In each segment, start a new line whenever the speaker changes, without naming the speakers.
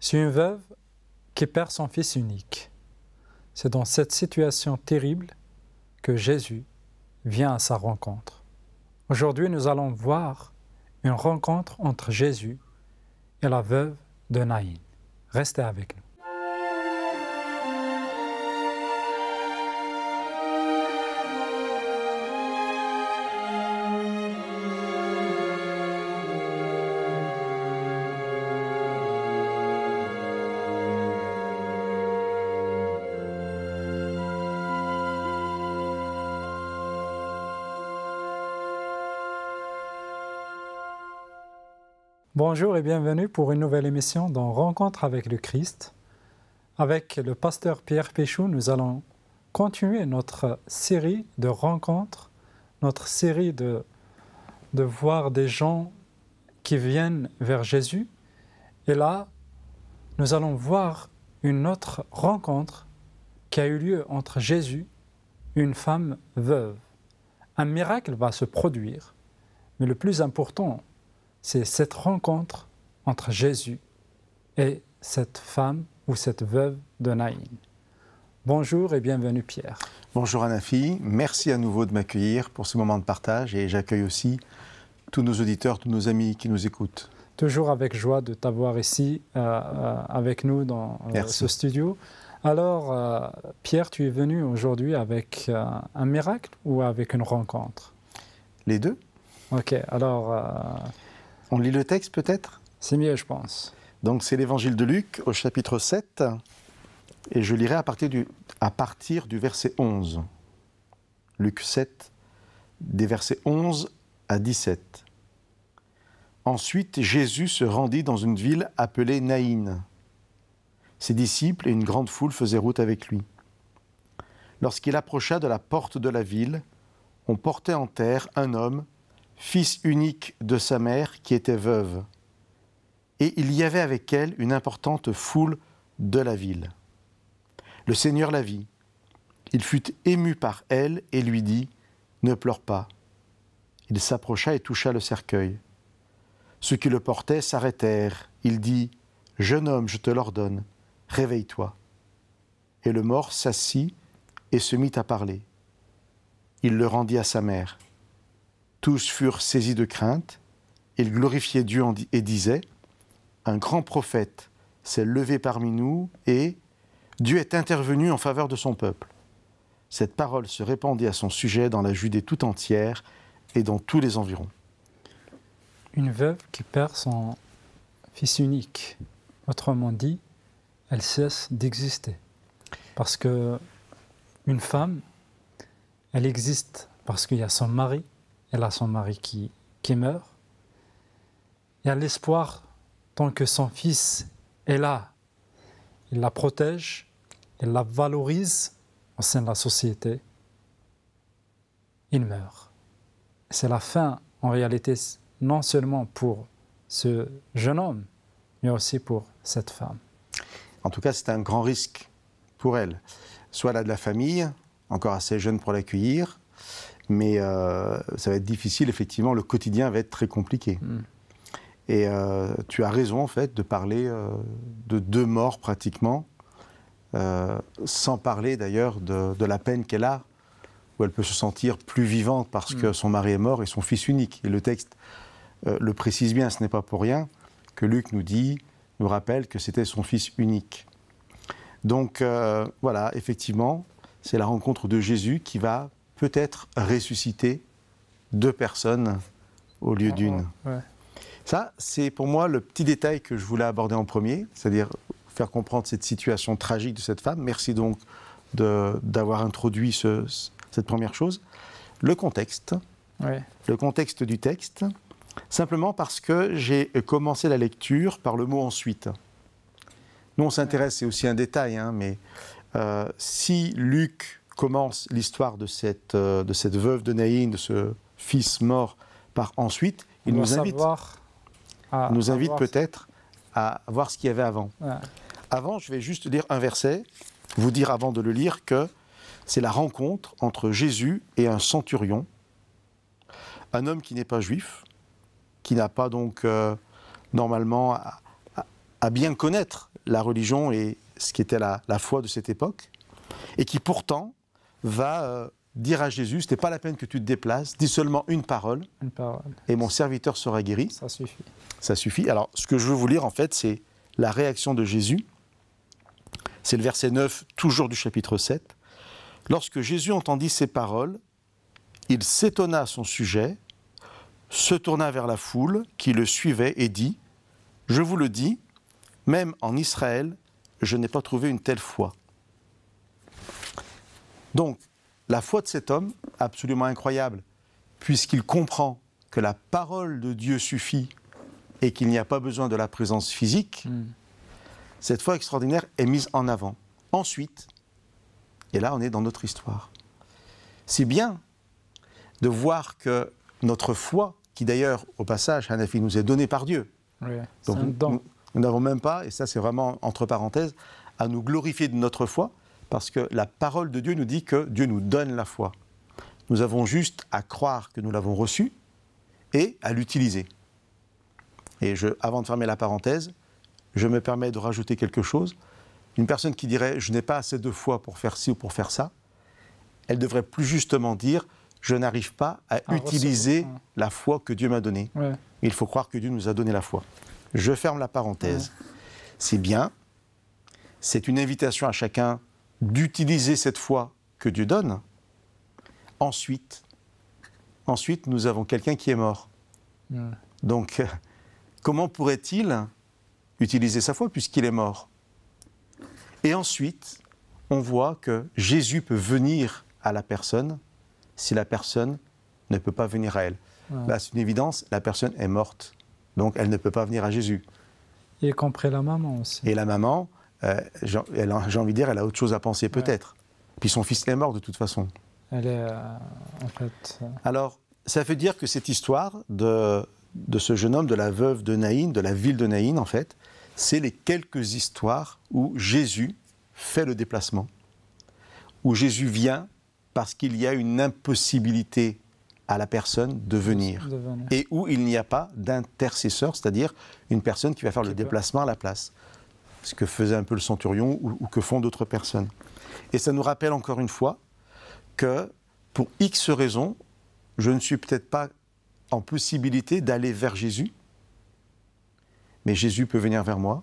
C'est une veuve qui perd son fils unique. C'est dans cette situation terrible que Jésus vient à sa rencontre. Aujourd'hui, nous allons voir une rencontre entre Jésus et la veuve de Naïn. Restez avec nous. Bonjour et bienvenue pour une nouvelle émission dans Rencontre avec le Christ. Avec le pasteur Pierre Péchou, nous allons continuer notre série de rencontres, notre série de voir des gens qui viennent vers Jésus. Et là, nous allons voir une autre rencontre qui a eu lieu entre Jésus et une femme veuve. Un miracle va se produire, mais le plus important, c'est cette rencontre entre Jésus et cette femme ou cette veuve de Naïn. Bonjour et bienvenue Pierre.
Bonjour Anafi, merci à nouveau de m'accueillir pour ce moment de partage et j'accueille aussi tous nos auditeurs, tous nos amis qui nous écoutent.
Toujours avec joie de t'avoir ici avec nous dans ce studio. Alors Pierre, tu es venu aujourd'hui avec un miracle ou avec une rencontre?
Les deux.
Ok, alors...
On lit le texte peut-être?
C'est mieux, je pense.
Donc c'est l'évangile de Luc au chapitre 7 et je lirai à partir du verset 11. Luc 7, des versets 11 à 17. Ensuite, Jésus se rendit dans une ville appelée Naïn. Ses disciples et une grande foule faisaient route avec lui. Lorsqu'il approcha de la porte de la ville, on portait en terre un homme, fils unique de sa mère, qui était veuve. Et il y avait avec elle une importante foule de la ville. Le Seigneur la vit. Il fut ému par elle et lui dit « Ne pleure pas ». Il s'approcha et toucha le cercueil. Ceux qui le portaient s'arrêtèrent. Il dit « Jeune homme, je te l'ordonne, réveille-toi ». Et le mort s'assit et se mit à parler. Il le rendit à sa mère. Tous furent saisis de crainte. Ils glorifiaient Dieu et disaient « Un grand prophète s'est levé parmi nous et Dieu est intervenu en faveur de son peuple. » Cette parole se répandit à son sujet dans la Judée tout entière et dans tous les environs.
Une veuve qui perd son fils unique. Autrement dit, elle cesse d'exister. Parce que une femme, elle existe parce qu'il y a son mari. Elle a son mari qui meurt. Il y a l'espoir tant que son fils est là. Il la protège, il la valorise au sein de la société. Il meurt. C'est la fin, en réalité, non seulement pour ce jeune homme, mais aussi pour cette femme.
En tout cas, c'est un grand risque pour elle. Soit elle a de la famille, encore assez jeune pour l'accueillir, mais ça va être difficile, effectivement, le quotidien va être très compliqué. Et tu as raison, en fait, de parler de deux morts, pratiquement, sans parler, d'ailleurs, de la peine qu'elle a, où elle peut se sentir plus vivante parce que son mari est mort et son fils unique. Et le texte le précise bien, ce n'est pas pour rien que Luc nous rappelle que c'était son fils unique. Donc, voilà, effectivement, c'est la rencontre de Jésus qui va peut-être ressusciter deux personnes au lieu d'une.
Ouais.
Ça, c'est pour moi le petit détail que je voulais aborder en premier, c'est-à-dire faire comprendre cette situation tragique de cette femme. Merci donc d'avoir introduit cette première chose. Le contexte du texte, simplement parce que j'ai commencé la lecture par le mot « ensuite ». Nous, on s'intéresse, c'est aussi un détail, hein, mais si Luc commence l'histoire de cette veuve de Naïn, de ce fils mort par ensuite, il nous invite peut-être à voir ce qu'il y avait avant. Ouais. Avant, je vais juste lire un verset, vous dire avant de le lire que c'est la rencontre entre Jésus et un centurion, un homme qui n'est pas juif, qui n'a pas donc normalement à bien connaître la religion et ce qui était la foi de cette époque, et qui pourtant va dire à Jésus, ce n'est pas la peine que tu te déplaces, dis seulement une parole, et mon serviteur sera guéri.
Ça suffit.
Ça suffit. Alors, ce que je veux vous lire, en fait, c'est la réaction de Jésus. C'est le verset 9, toujours du chapitre 7. Lorsque Jésus entendit ces paroles, il s'étonna à son sujet, se tourna vers la foule qui le suivait et dit, « Je vous le dis, même en Israël, je n'ai pas trouvé une telle foi. » Donc, la foi de cet homme, absolument incroyable, puisqu'il comprend que la parole de Dieu suffit et qu'il n'y a pas besoin de la présence physique, cette foi extraordinaire est mise en avant. Ensuite, et là on est dans notre histoire, c'est bien de voir que notre foi, qui d'ailleurs, au passage, Hanafi, nous est donnée par Dieu.
Oui,
donc
c'est un don.
Nous n'avons même pas, et ça c'est vraiment entre parenthèses, à nous glorifier de notre foi, parce que la parole de Dieu nous dit que Dieu nous donne la foi. Nous avons juste à croire que nous l'avons reçue et à l'utiliser. Et avant de fermer la parenthèse, je me permets de rajouter quelque chose. Une personne qui dirait « je n'ai pas assez de foi pour faire ci ou pour faire ça », elle devrait plus justement dire « je n'arrive pas à utiliser la foi que Dieu m'a donnée ».
Ouais.
Il faut croire que Dieu nous a donné la foi. Je ferme la parenthèse. Ouais. C'est bien, c'est une invitation à chacun d'utiliser cette foi que Dieu donne. Ensuite, nous avons quelqu'un qui est mort. Donc, comment pourrait-il utiliser sa foi puisqu'il est mort? Et ensuite, on voit que Jésus peut venir à la personne si la personne ne peut pas venir à elle. Là, c'est une évidence, la personne est morte. Donc, elle ne peut pas venir à Jésus.
Y compris la maman aussi.
Et la maman, j'ai envie de dire, elle a autre chose à penser peut-être. Puis son fils est mort de toute façon.
Elle est, en fait...
Alors, ça veut dire que cette histoire de ce jeune homme, de la veuve de Naïn, de la ville de Naïn, en fait, c'est les quelques histoires où Jésus fait le déplacement, où Jésus vient parce qu'il y a une impossibilité à la personne de venir. Et où il n'y a pas d'intercesseur, c'est-à-dire une personne qui va faire le déplacement à la place. Ce que faisait un peu le centurion ou que font d'autres personnes. Et ça nous rappelle encore une fois que pour X raisons, je ne suis peut-être pas en possibilité d'aller vers Jésus, mais Jésus peut venir vers moi.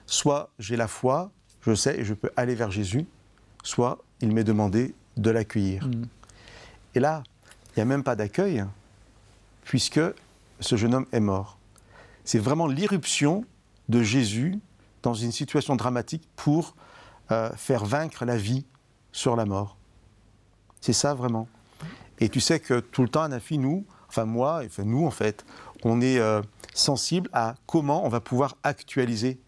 Soit j'ai la foi, je sais et je peux aller vers Jésus, soit il m'est demandé de l'accueillir. Et là, il n'y a même pas d'accueil, puisque ce jeune homme est mort. C'est vraiment l'irruption de Jésus dans une situation dramatique pour faire vaincre la vie sur la mort. C'est ça vraiment. Et tu sais que tout le temps, Hanafi, nous en fait, on est sensible à comment on va pouvoir actualiser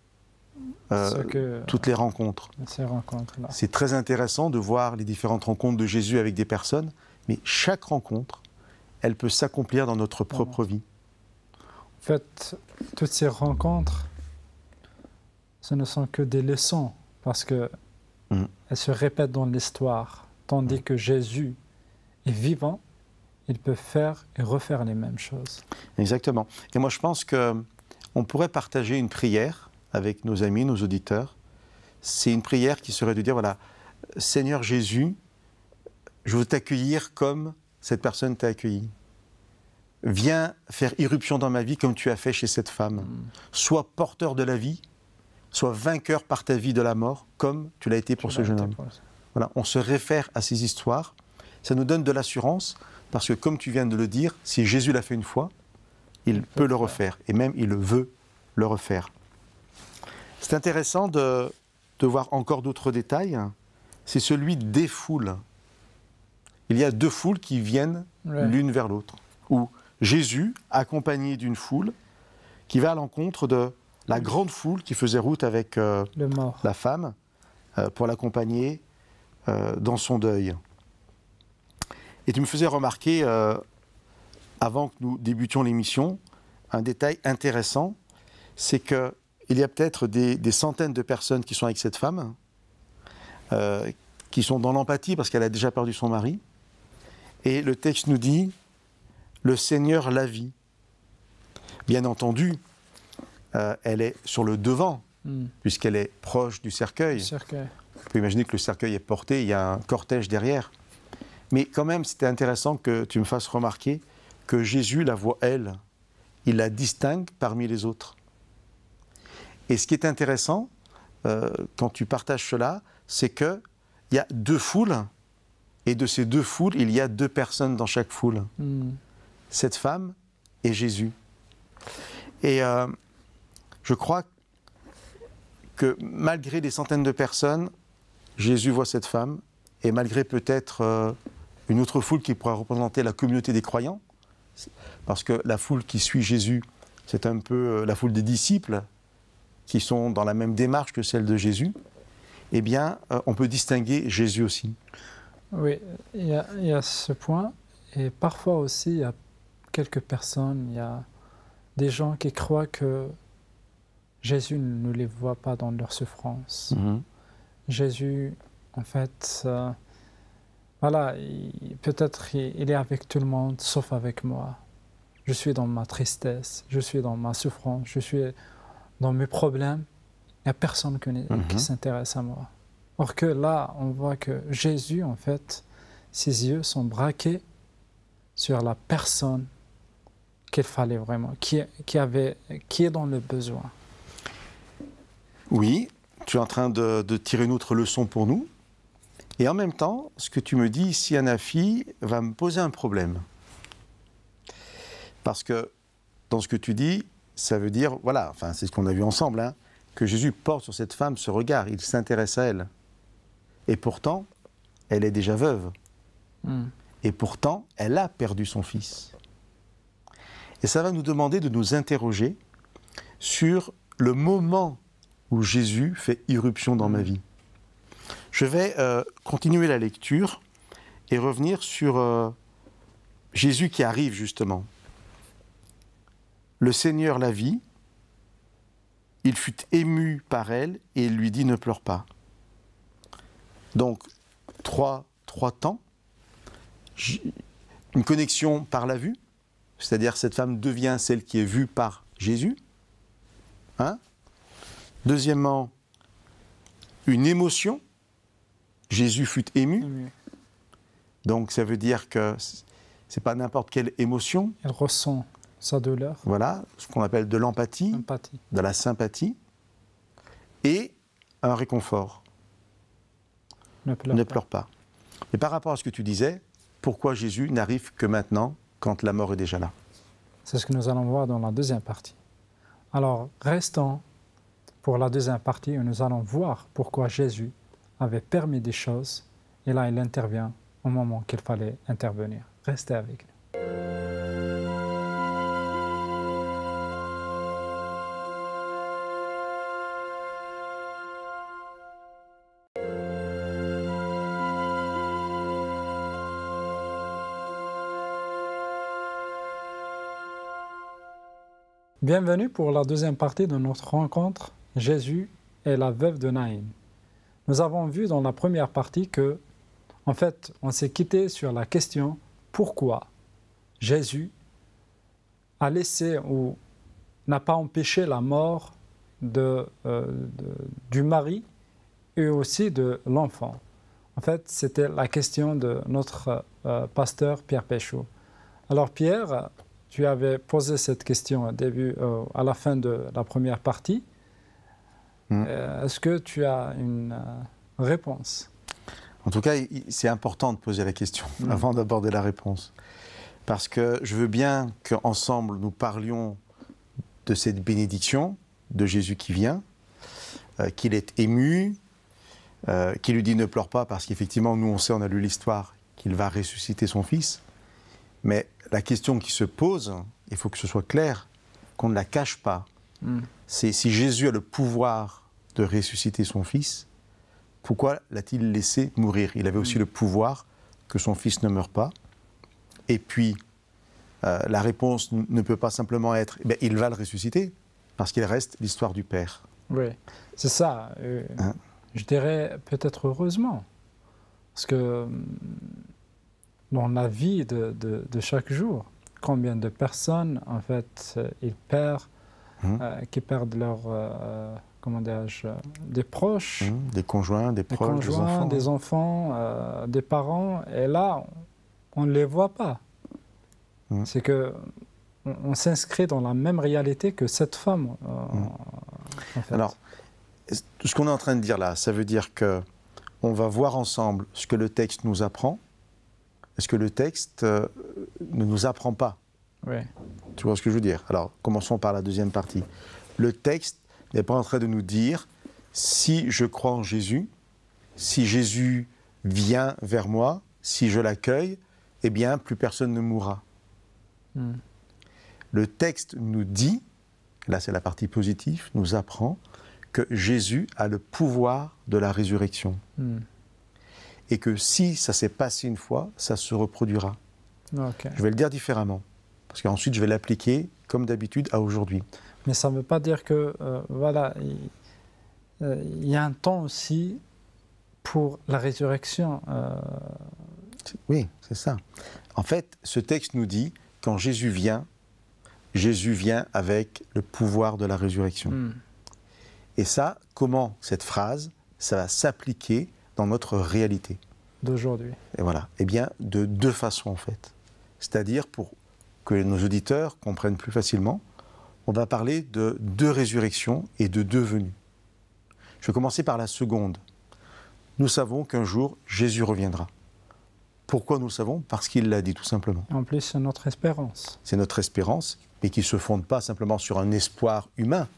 toutes les rencontres.
Ces rencontres-là.
C'est très intéressant de voir les différentes rencontres de Jésus avec des personnes, mais chaque rencontre, elle peut s'accomplir dans notre propre vie.
En fait, toutes ces rencontres, ce ne sont que des leçons, parce qu'elles se répètent dans l'histoire, tandis que Jésus est vivant, il peut faire et refaire les mêmes choses.
Exactement. Et moi, je pense qu'on pourrait partager une prière avec nos amis, nos auditeurs. C'est une prière qui serait de dire, voilà, Seigneur Jésus, je veux t'accueillir comme cette personne t'a accueilli. Viens faire irruption dans ma vie comme tu as fait chez cette femme. Sois porteur de la vie, sois vainqueur par ta vie de la mort, comme tu l'as été pour ce jeune homme. Voilà, on se réfère à ces histoires. Ça nous donne de l'assurance, parce que comme tu viens de le dire, si Jésus l'a fait une fois, il peut le refaire, et même il veut le refaire. C'est intéressant de voir encore d'autres détails. C'est celui des foules. Il y a deux foules qui viennent l'une vers l'autre, où Jésus, accompagné d'une foule, qui va à l'encontre de la grande foule qui faisait route avec la femme pour l'accompagner dans son deuil. Et tu me faisais remarquer, avant que nous débutions l'émission, un détail intéressant, c'est qu'il y a peut-être des centaines de personnes qui sont avec cette femme, qui sont dans l'empathie parce qu'elle a déjà perdu son mari. Et le texte nous dit « Le Seigneur la vit ». Bien entendu, elle est sur le devant puisqu'elle est proche du cercueil. On peut imaginer que le cercueil est porté, il y a un cortège derrière. Mais quand même, c'était intéressant que tu me fasses remarquer que Jésus la voit, elle. Il la distingue parmi les autres. Et ce qui est intéressant, quand tu partages cela, c'est qu'il y a deux foules, et de ces deux foules, il y a deux personnes dans chaque foule. Cette femme et Jésus. Et je crois que malgré des centaines de personnes, Jésus voit cette femme, et malgré peut-être une autre foule qui pourrait représenter la communauté des croyants, parce que la foule qui suit Jésus, c'est un peu la foule des disciples, qui sont dans la même démarche que celle de Jésus, eh bien, on peut distinguer Jésus aussi.
Oui, il y a ce point, et parfois aussi, il y a quelques personnes, il y a des gens qui croient que Jésus ne les voit pas dans leur souffrance. Jésus, en fait, voilà, peut-être il est avec tout le monde, sauf avec moi. Je suis dans ma tristesse, je suis dans ma souffrance, je suis dans mes problèmes. Il n'y a personne qui s'intéresse à moi. Or que là, on voit que Jésus, en fait, ses yeux sont braqués sur la personne qu'il fallait vraiment, qui est dans le besoin.
Oui, tu es en train de tirer une autre leçon pour nous. Et en même temps, ce que tu me dis ici, Anafi, va me poser un problème. Parce que dans ce que tu dis, ça veut dire, voilà, enfin, c'est ce qu'on a vu ensemble, hein, que Jésus porte sur cette femme ce regard, il s'intéresse à elle. Et pourtant, elle est déjà veuve. Et pourtant, elle a perdu son fils. Et ça va nous demander de nous interroger sur le moment où Jésus fait irruption dans ma vie. Je vais continuer la lecture et revenir sur Jésus qui arrive justement. Le Seigneur la vit, il fut ému par elle et il lui dit « Ne pleure pas ». Donc, trois temps, une connexion par la vue, c'est-à-dire cette femme devient celle qui est vue par Jésus. Deuxièmement, une émotion, Jésus fut ému. Donc ça veut dire que ce n'est pas n'importe quelle émotion.
Elle ressent sa douleur.
Voilà, ce qu'on appelle de l'empathie, de la sympathie, et un réconfort. Ne pleure pas. Et par rapport à ce que tu disais, pourquoi Jésus n'arrive que maintenant, quand la mort est déjà là?
C'est ce que nous allons voir dans la deuxième partie. Alors, restons pour la deuxième partie où nous allons voir pourquoi Jésus avait permis des choses, et là il intervient au moment qu'il fallait intervenir. Restez avec nous. Bienvenue pour la deuxième partie de notre rencontre, Jésus et la veuve de Naïn. Nous avons vu dans la première partie que, en fait, on s'est quitté sur la question pourquoi Jésus a laissé ou n'a pas empêché la mort du mari et aussi de l'enfant. En fait, c'était la question de notre pasteur Pierre Péchaud. Alors Pierre, tu avais posé cette question à la fin de la première partie. Est-ce que tu as une réponse?
En tout cas, c'est important de poser la question avant d'aborder la réponse. Parce que je veux bien qu'ensemble, nous parlions de cette bénédiction de Jésus qui vient, qu'il est ému, qu'il lui dit « ne pleure pas » parce qu'effectivement, nous on sait, on a lu l'histoire, qu'il va ressusciter son fils. Mais la question qui se pose, il faut que ce soit clair, qu'on ne la cache pas. C'est si Jésus a le pouvoir de ressusciter son fils, pourquoi l'a-t-il laissé mourir? Il avait aussi le pouvoir que son fils ne meure pas. Et puis, la réponse ne peut pas simplement être « il va le ressusciter », parce qu'il reste l'histoire du Père.
Oui, c'est ça. Je dirais peut-être heureusement. Parce que dans la vie de chaque jour, combien de personnes, en fait, qui perdent comment dirais-je, des proches,
Des conjoints, des
des
proches,
conjoints,
des enfants.
des parents, et là, on ne les voit pas. C'est que on s'inscrit dans la même réalité que cette femme, en fait.
Alors, ce qu'on est en train de dire là, ça veut dire que on va voir ensemble ce que le texte nous apprend et ce que le texte ne nous apprend pas.
Oui.
Tu vois ce que je veux dire? Alors, commençons par la deuxième partie. Le texte n'est pas en train de nous dire si je crois en Jésus, si Jésus vient vers moi, si je l'accueille, eh bien, plus personne ne mourra. Le texte nous dit, là c'est la partie positive, nous apprend que Jésus a le pouvoir de la résurrection. Et que si ça s'est passé une fois, ça se reproduira.
Okay.
Je vais le dire différemment, parce qu'ensuite je vais l'appliquer, comme d'habitude, à aujourd'hui.
Mais ça ne veut pas dire que, voilà, il y a un temps aussi pour la résurrection.
Oui, c'est ça. En fait, ce texte nous dit, quand Jésus vient avec le pouvoir de la résurrection. Et ça, comment cette phrase, ça va s'appliquer dans notre réalité
d'aujourd'hui?
Et voilà. Eh bien, de deux façons en fait. C'est-à-dire, pour que nos auditeurs comprennent plus facilement, on va parler de deux résurrections et de deux venues. Je vais commencer par la seconde. Nous savons qu'un jour, Jésus reviendra. Pourquoi nous le savons? Parce qu'il l'a dit, tout simplement.
En plus, c'est notre espérance.
C'est notre espérance, mais qui ne se fonde pas simplement sur un espoir humain,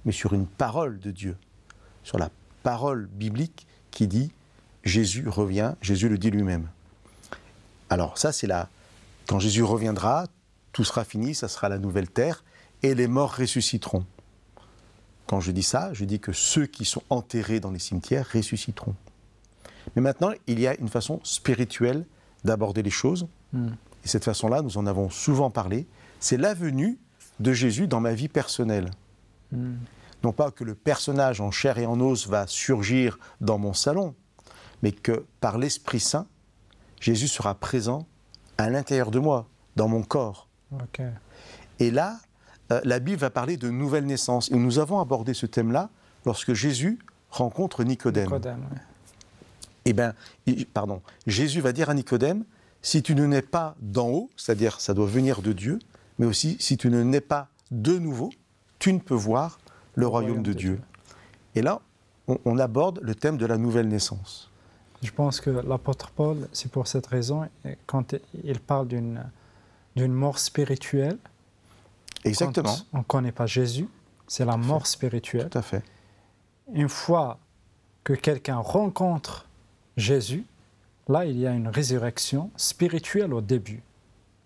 mais sur une parole de Dieu, sur la parole biblique qui dit « Jésus revient », Jésus le dit lui-même. Alors ça, c'est là, quand Jésus reviendra, tout sera fini, ça sera la nouvelle terre, et les morts ressusciteront. Quand je dis ça, je dis que ceux qui sont enterrés dans les cimetières ressusciteront. Mais maintenant, il y a une façon spirituelle d'aborder les choses, et cette façon-là, nous en avons souvent parlé, c'est la venue de Jésus dans ma vie personnelle. Non pas que le personnage en chair et en os va surgir dans mon salon, mais que par l'Esprit Saint, Jésus sera présent à l'intérieur de moi, dans mon corps.
Okay.
Et là, la Bible va parler de nouvelle naissance. Et nous avons abordé ce thème-là lorsque Jésus rencontre Nicodème.
Nicodème, oui.
Eh bien, Jésus va dire à Nicodème, si tu ne nais pas d'en haut, c'est-à-dire ça doit venir de Dieu, mais aussi si tu ne nais pas de nouveau, tu ne peux voir le royaume de Dieu. Et là, on aborde le thème de la nouvelle naissance.
Je pense que l'apôtre Paul, c'est pour cette raison, quand il parle d'une mort spirituelle,
exactement.
Quand on ne connaît pas Jésus, c'est la mort spirituelle.
Tout à fait.
Une fois que quelqu'un rencontre Jésus, là, il y a une résurrection spirituelle au début.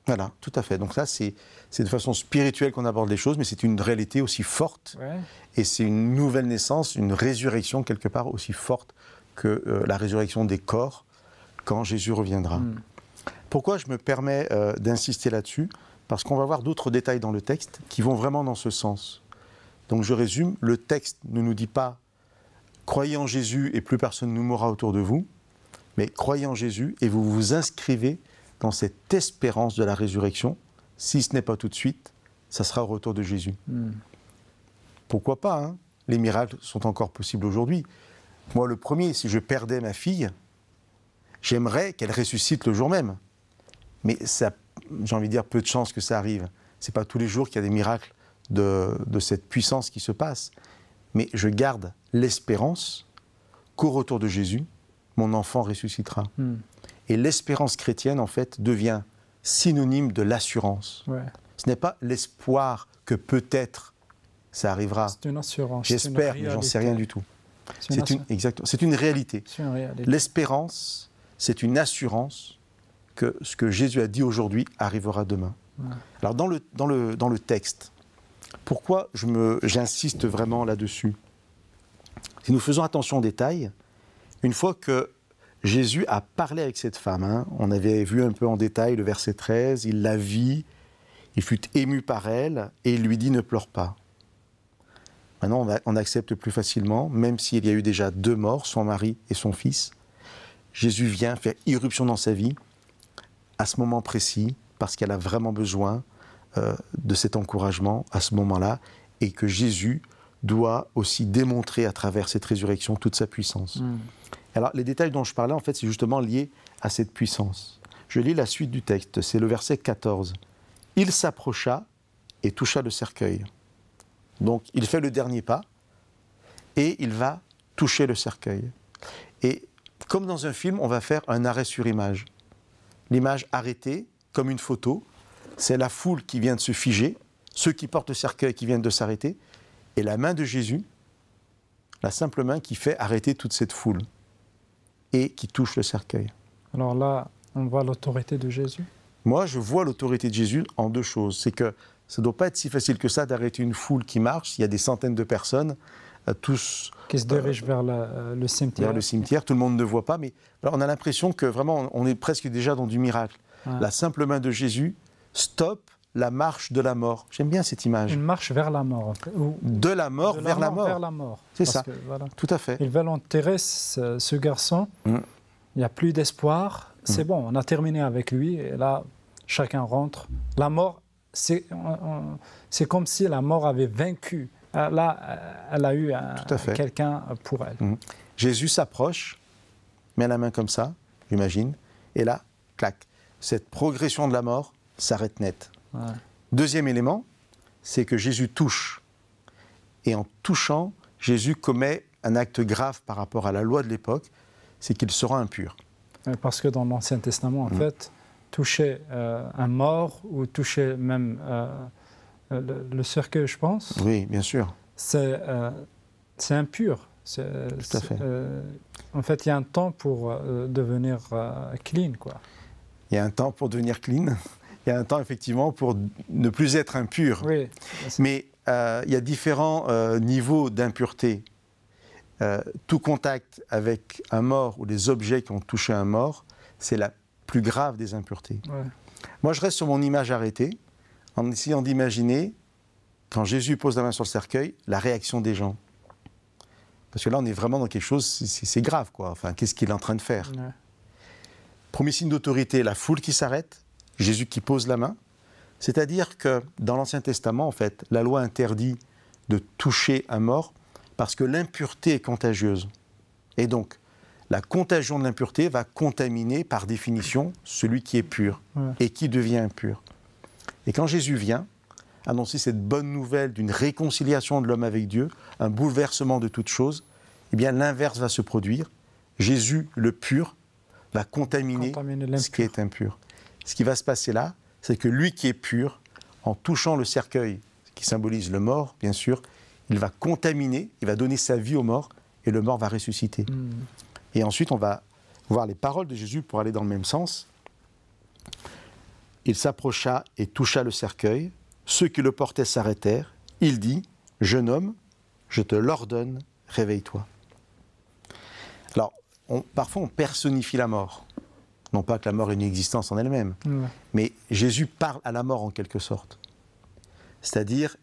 Voilà, tout à fait. Donc ça, c'est de façon spirituelle qu'on aborde les choses, mais c'est une réalité aussi forte.
Ouais.
Et c'est une nouvelle naissance, une résurrection quelque part aussi forte que la résurrection des corps quand Jésus reviendra. Pourquoi je me permets d'insister là-dessus? Parce qu'on va voir d'autres détails dans le texte qui vont vraiment dans ce sens. Donc je résume, le texte ne nous dit pas « croyez en Jésus et plus personne ne mourra autour de vous », mais « croyez en Jésus et vous vous inscrivez dans cette espérance de la résurrection. Si ce n'est pas tout de suite, ça sera au retour de Jésus. » Pourquoi pas, hein? Les miracles sont encore possibles aujourd'hui. Moi, le premier, si je perdais ma fille, j'aimerais qu'elle ressuscite le jour même. Mais ça, j'ai envie de dire, peu de chances que ça arrive. Ce n'est pas tous les jours qu'il y a des miracles de cette puissance qui se passe. Mais je garde l'espérance qu'au retour de Jésus, mon enfant ressuscitera. Et l'espérance chrétienne, en fait, devient synonyme de l'assurance. Ouais. Ce n'est pas l'espoir que peut-être ça arrivera.
C'est une assurance.
J'espère, mais j'en sais rien du tout. C'est une réalité.
C'est une réalité.
L'espérance, c'est une assurance que ce que Jésus a dit aujourd'hui arrivera demain. Ouais. Alors dans le texte, pourquoi j'insiste vraiment là-dessus? Si nous faisons attention aux détails, une fois que Jésus a parlé avec cette femme, hein, on avait vu un peu en détail le verset 13, il la vit, il fut ému par elle et il lui dit « ne pleure pas ». Maintenant, on accepte plus facilement, même s'il y a eu déjà 2 morts, son mari et son fils. Jésus vient faire irruption dans sa vie à ce moment précis, parce qu'elle a vraiment besoin de cet encouragement à ce moment-là, et que Jésus doit aussi démontrer à travers cette résurrection toute sa puissance. Alors, les détails dont je parlais, en fait, c'est justement lié à cette puissance. Je lis la suite du texte, c'est le verset 14. « Il s'approcha et toucha le cercueil. » Donc, il fait le dernier pas et il va toucher le cercueil. Et comme dans un film, on va faire un arrêt sur image. L'image arrêtée, comme une photo, c'est la foule qui vient de se figer, ceux qui portent le cercueil qui viennent de s'arrêter, et la main de Jésus, la simple main qui fait arrêter toute cette foule et qui touche le cercueil.
Alors là, on voit l'autorité de Jésus.
Moi, je vois l'autorité de Jésus en deux choses. C'est que ça ne doit pas être si facile que ça d'arrêter une foule qui marche. Il y a des centaines de personnes, tous...
Qui se dirigent vers le cimetière.
Vers le cimetière, tout le monde ne voit pas. Mais alors, on a l'impression que vraiment, on est presque déjà dans du miracle.
Ouais.
La simple main de Jésus stoppe la marche de la mort. J'aime bien cette image.
Une marche vers la mort. En fait.
De la mort vers la mort.
Vers la mort.
C'est
Parce
ça,
que, voilà,
tout à fait.
ils veulent enterrer ce garçon. Il n'y a plus d'espoir. C'est bon, on a terminé avec lui. Et là, chacun rentre. La mort, c'est comme si la mort avait vaincu. Là, elle a eu quelqu'un pour elle.
Jésus s'approche, met la main comme ça, j'imagine, et là, clac. Cette progression de la mort s'arrête net.
Ouais.
Deuxième élément, c'est que Jésus touche. Et en touchant, Jésus commet un acte grave par rapport à la loi de l'époque, c'est qu'il sera impur.
Parce que dans l'Ancien Testament, en fait, toucher un mort ou toucher même le cercueil, je pense.
Oui, bien sûr.
C'est impur.
Tout à fait.
En fait, il y a un temps pour devenir clean, quoi.
Il y a un temps pour devenir clean. Il y a un temps, effectivement, pour ne plus être impur.
Oui.
Mais il y a différents niveaux d'impureté. Tout contact avec un mort ou les objets qui ont touché un mort, c'est la plus grave des impuretés.
Ouais.
Moi, je reste sur mon image arrêtée, en essayant d'imaginer, quand Jésus pose la main sur le cercueil, la réaction des gens. Parce que là, on est vraiment dans quelque chose, c'est grave, quoi. Enfin, qu'est-ce qu'il est en train de faire?
Ouais.
Premier signe d'autorité, la foule qui s'arrête, Jésus qui pose la main. C'est-à-dire que dans l'Ancien Testament, en fait, la loi interdit de toucher un mort parce que l'impureté est contagieuse. Et donc, la contagion de l'impureté va contaminer, par définition, celui qui est pur et qui devient impur. Et quand Jésus vient annoncer cette bonne nouvelle d'une réconciliation de l'homme avec Dieu, un bouleversement de toutes choses, eh bien l'inverse va se produire. Jésus, le pur, va contaminer ce qui est impur. Ce qui va se passer là, c'est que lui qui est pur, en touchant le cercueil, qui symbolise le mort, bien sûr, il va contaminer, il va donner sa vie au mort, et le mort va ressusciter. Et ensuite, on va voir les paroles de Jésus pour aller dans le même sens. Il s'approcha et toucha le cercueil. Ceux qui le portaient s'arrêtèrent. Il dit, « Jeune homme, je te l'ordonne, réveille-toi. » Alors, parfois, on personnifie la mort. Non pas que la mort ait une existence en elle-même, mais Jésus parle à la mort en quelque sorte. C'est-à-dire,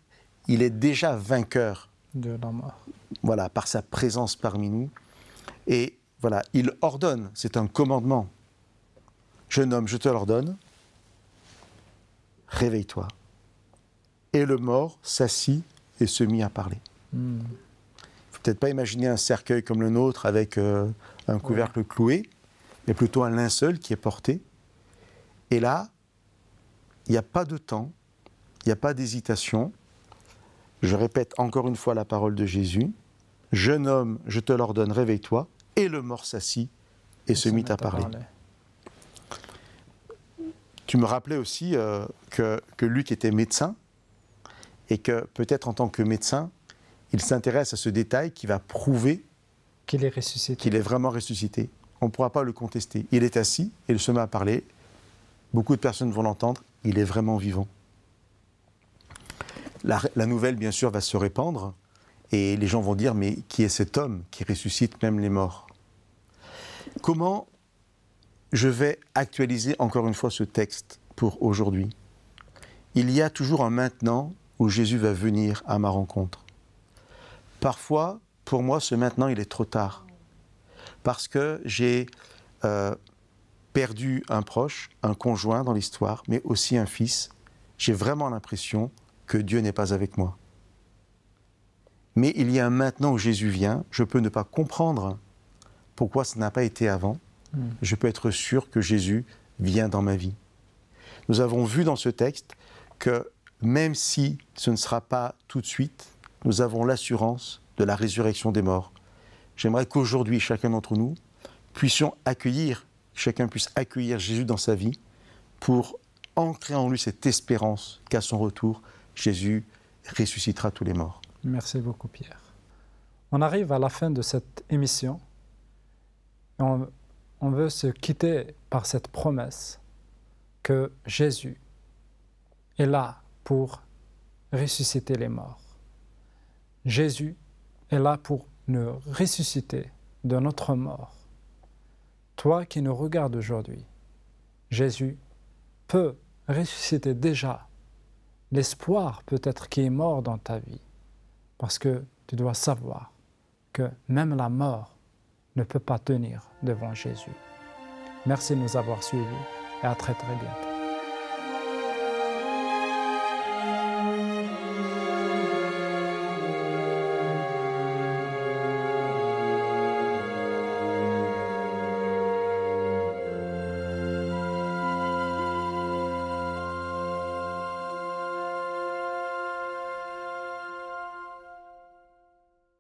il est déjà vainqueur
de la mort.
Voilà, par sa présence parmi nous. Et voilà, il ordonne, c'est un commandement. Jeune homme, je te l'ordonne, réveille-toi. Et le mort s'assit et se mit à parler. Il ne faut peut-être pas imaginer un cercueil comme le nôtre avec un couvercle cloué, mais plutôt un linceul qui est porté. Et là, il n'y a pas de temps, il n'y a pas d'hésitation. Je répète encore une fois la parole de Jésus. « Jeune homme, je te l'ordonne, réveille-toi. » Et le mort s'assit et se mit à parler. Tu me rappelais aussi que Luc était médecin et que peut-être en tant que médecin, il s'intéresse à ce détail qui va prouver
qu'il est ressuscité.
Qu'il est vraiment ressuscité. On ne pourra pas le contester. Il est assis et il se met à parler. Beaucoup de personnes vont l'entendre. Il est vraiment vivant. La nouvelle, bien sûr, va se répandre et les gens vont dire « Mais qui est cet homme qui ressuscite même les morts ?» Comment je vais actualiser encore une fois ce texte pour aujourd'hui? Il y a toujours un maintenant où Jésus va venir à ma rencontre. Parfois, pour moi, ce maintenant, il est trop tard. Parce que j'ai perdu un proche, un conjoint dans l'histoire, mais aussi un fils. J'ai vraiment l'impression que Dieu n'est pas avec moi. Mais il y a un maintenant où Jésus vient, je peux ne pas comprendre pourquoi ça n'a pas été avant. Je peux être sûr que Jésus vient dans ma vie. Nous avons vu dans ce texte que même si ce ne sera pas tout de suite, nous avons l'assurance de la résurrection des morts. J'aimerais qu'aujourd'hui, chacun d'entre nous, chacun puisse accueillir Jésus dans sa vie pour ancrer en lui cette espérance qu'à son retour, Jésus ressuscitera tous les morts.
Merci beaucoup, Pierre. On arrive à la fin de cette émission. On veut se quitter par cette promesse que Jésus est là pour ressusciter les morts. Jésus est là pour nous ressusciter de notre mort. Toi qui nous regardes aujourd'hui, Jésus peut ressusciter déjà l'espoir peut-être qui est mort dans ta vie. Parce que tu dois savoir que même la mort ne peut pas tenir devant Jésus. Merci de nous avoir suivis et à très très bientôt.